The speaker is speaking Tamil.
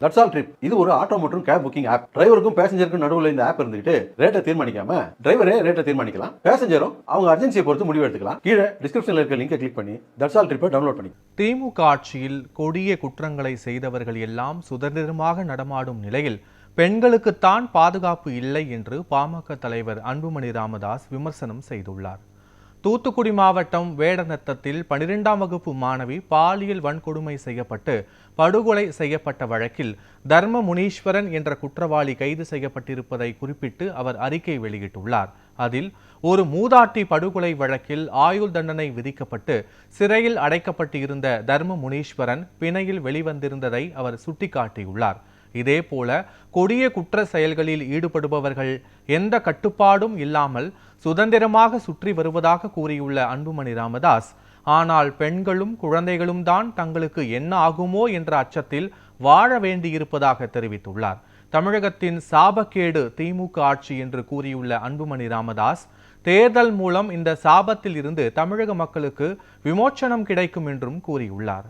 That's all trip. இது ஒரு ஆட்டோ மற்றும் கேப் புக்கிங் ஆப். டிரைவருக்கும் பேசஞ்சருக்கும் நடுவில் இந்த ஆப் இருந்துட்டு ரேட்டை தீர்மானிக்காம டிரைவரே ரேட்டை தீர்மானிக்கலாம். பேசஞ்சரும் அவங்க அர்ஜென்சியை பொறுத்து முடிவு எடுத்துக்கலாம். கீழே டிஸ்கிரிப்ஷன்ல இருக்க லிங்கை கிளிக் பண்ணி தட்ஸ் ஆல் ட்ரிப்பை டவுன்லோட் பண்ணி. திமுக ஆட்சியில் கொடிய குற்றங்களை செய்தவர்கள் எல்லாம் சுதந்திரமாக நடமாடும் நிலையில் பெண்களுக்குத்தான் பாதுகாப்பு இல்லை என்று பாமக தலைவர் அன்புமணி ராமதாஸ் விமர்சனம் செய்துள்ளார். தூத்துக்குடி மாவட்டம் வேடநத்தத்தில் 12ஆம் வகுப்பு மாணவி பாலியல் வன்கொடுமை செய்யப்பட்டு படுகொலை செய்யப்பட்ட வழக்கில் தர்ம முனீஸ்வரன் என்ற குற்றவாளி கைது செய்யப்பட்டிருப்பதை குறிப்பிட்டு அவர் அறிக்கை வெளியிட்டுள்ளார். அதில் ஒரு மூதாட்டி படுகொலை வழக்கில் ஆயுள் தண்டனை விதிக்கப்பட்டு சிறையில் அடைக்கப்பட்டு இருந்த தர்ம முனீஸ்வரன் பிணையில் வெளிவந்திருந்ததை அவர் சுட்டிக்காட்டியுள்ளார். இதேபோல கொடிய குற்ற செயல்களில் ஈடுபடுபவர்கள் எந்த கட்டுப்பாடும் இல்லாமல் சுதந்திரமாக சுற்றி வருவதாக கூறியுள்ள அன்புமணி ராமதாஸ், ஆனால் பெண்களும் குழந்தைகளும் தான் தங்களுக்கு என்ன ஆகுமோ என்ற அச்சத்தில் வாழ வேண்டியிருப்பதாக தெரிவித்துள்ளார். தமிழகத்தின் சாபக்கேடு திமுக ஆட்சி என்று கூறியுள்ள அன்புமணி ராமதாஸ், தேர்தல் மூலம் இந்த சாபத்தில் இருந்து தமிழக மக்களுக்கு விமோச்சனம் கிடைக்கும் என்றும் கூறியுள்ளார்.